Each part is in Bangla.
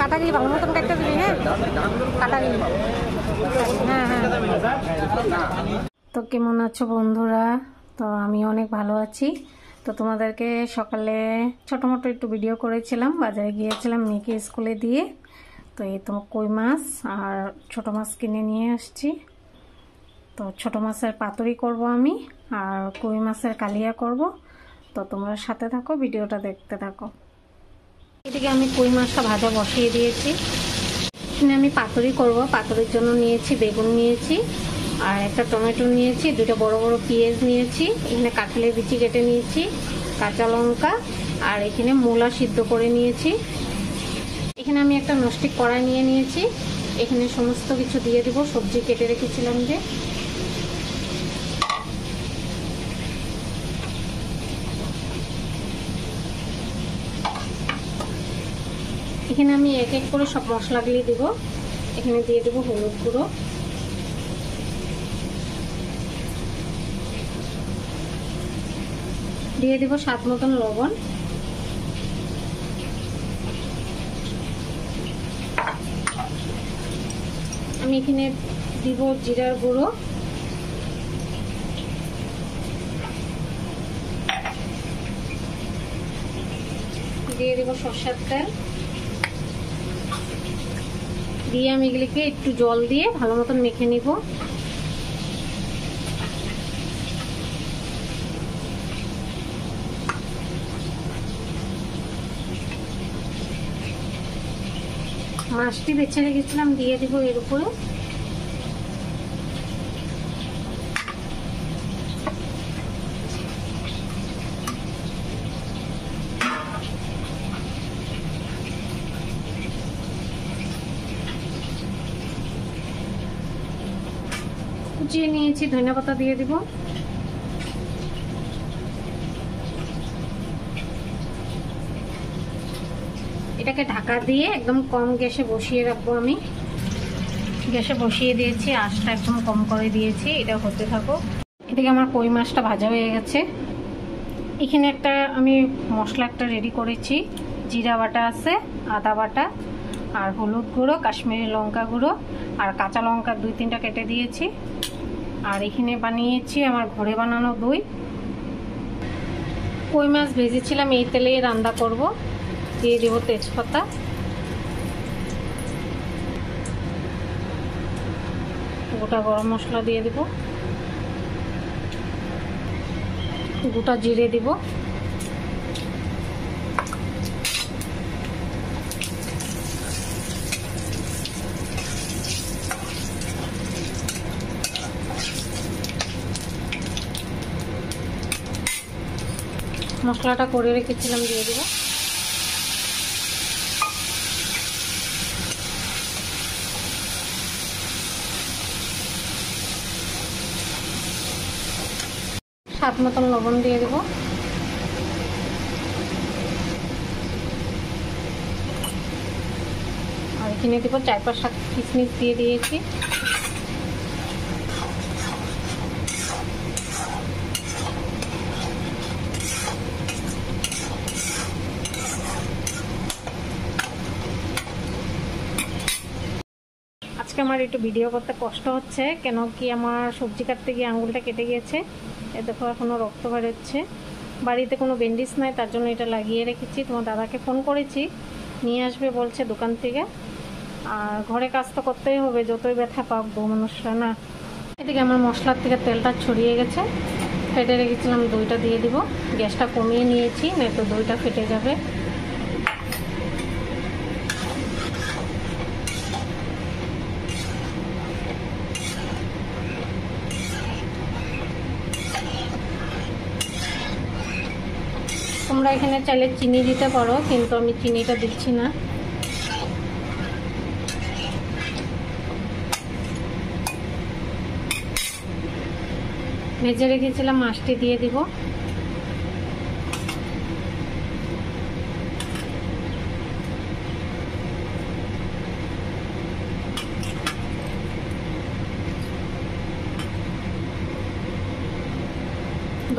কাটা গিয়ে ভালো মতন কাটতে দিবি। হ্যাঁ কাটা গিয়ে। হ্যাঁ হ্যাঁ। তো কেমন আছো বন্ধুরা? তো আমি অনেক ভালো আছি। তো তোমাদেরকে সকালে ছোটো মোটো একটু ভিডিও করেছিলাম, বাজারে গিয়েছিলাম মেয়েকে স্কুলে দিয়ে। তো এই তো কই মাছ আর ছোটো মাছ কিনে নিয়ে আসছি। তো ছোটো মাছের পাতুরি করব আমি, আর কই মাছের কালিয়া করব। তো তোমরা সাথে থাকো, ভিডিওটা দেখতে থাকো। এদিকে আমি কই মাছটা ভাজা বসিয়ে দিয়েছি। এখানে আমি পাতুরি করব। পাতুরির জন্য নিয়েছি বেগুন নিয়েছি, আর একটা টমেটো নিয়েছি, দুটো বড় বড় পেঁয়াজ নিয়েছি, এখানে কাঁঠালের বিচি কেটে নিয়েছি, কাঁচা লঙ্কা, আর এখানে মূলা সিদ্ধ করে নিয়েছি। এখানে আমি একটা ননস্টিক কড়াই নিয়ে নিয়েছি, এখানে সমস্ত কিছু দিয়ে দেবো। সবজি কেটে রেখেছিলাম যে, এখানে আমি এক এক করে সব মশলাগুলি দেব। এখানে দিয়ে দেবো হলুদ গুঁড়ো, দিয়ে দেবো স্বাদ মতন লবণ, আমি এখানে দিব জিরার গুঁড়ো, দিয়ে দেবো সরষের তেল, দিয়ে আমি এগুলিকে একটু জল দিয়ে ভালো মতন মেখে নিব। মাছটি বেছে রেখেছিলাম দিয়ে দিব এর উপরে। কুচিয়ে নিয়েছি ধনিয়া পাতা দিয়ে দিব। এটাকে ঢাকা দিয়ে একদম কম গ্যাসে বসিয়ে রাখবো। আমি গ্যাসে বসিয়ে দিয়েছি, আঁচটা একদম কম করে দিয়েছি, এটা হতে থাকো। এদিকে আমার কই মাছটা ভাজা হয়ে গেছে। এখানে একটা আমি মশলা একটা রেডি করেছি, জিরা বাটা আছে, আদা বাটা, আর হলুদ গুঁড়ো, কাশ্মীরি লঙ্কা গুঁড়ো, আর কাঁচা লঙ্কা 2-3টা কেটে দিয়েছি। আর এখানে বানিয়েছি আমার ঘরে বানানো দই। কই মাছ ভেজেছিলাম এই তেলে রান্না করব। দিয়ে দেবো তেজপাতা, গোটা গরম মশলা দিয়ে দেব, গোটা জিরে দিব, মশলাটা করে রেখেছিলাম দিয়ে দেব। স্বাদ মতন লবণ দিয়ে দেব। আর এখানে দেবো 4-5 কিশমিশ দিয়ে দিয়েছি। আজকে আমার একটু ভিডিও করতে কষ্ট হচ্ছে, কেন কি আমার সবজি কাটতে গিয়ে আঙুলটা কেটে গিয়েছে। এ দেখো এখনো রক্ত বেরোচ্ছে। বাড়িতে কোনো ব্যান্ডেজ নাই, তার জন্য এটা লাগিয়ে রেখেছি। তোমার দাদাকে ফোন করেছি, নিয়ে আসবে বলছে দোকান থেকে। আর ঘরে কাজ তো করতেই হবে, যতই ব্যথা পাক বউ মানুষরা না। এদিকে আমার মশলার থেকে তেলটা ছড়িয়ে গেছে, ফেটে রেখেছিলাম দইটা দিয়ে দিব। গ্যাসটা কমিয়ে নিয়েছি, নয়তো দইটা ফেটে যাবে। তোমরা এখানে চাইলে চিনি দিতে পারো, কিন্তু আমি চিনিটা দিচ্ছি না। ভেজে রেখেছিলাম মাছটি দিয়ে দিব।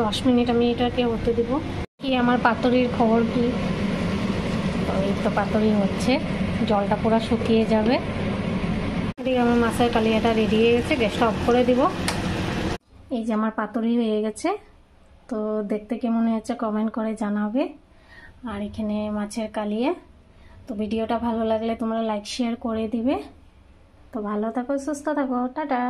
দশ মিনিট আমি এটাকে হতে দিব। কি আমার পাতুরির খবর কি, এই তো পাতুরি হচ্ছে, জলটা পুরো শুকিয়ে যাবে। এদিকে আমার মাছের কালিয়াটা রেডি হয়ে গেছে, গ্যাসটা অফ করে দিব। এই যে আমার পাতুরি হয়ে গেছে, তো দেখতে কেমন হয়েছে কমেন্ট করে জানাবে। আর এখানে মাছের কালিয়া। তো ভিডিওটা ভালো লাগলে তোমরা লাইক শেয়ার করে দিবে। তো ভালো থাকো, সুস্থ থাকো, টাটা।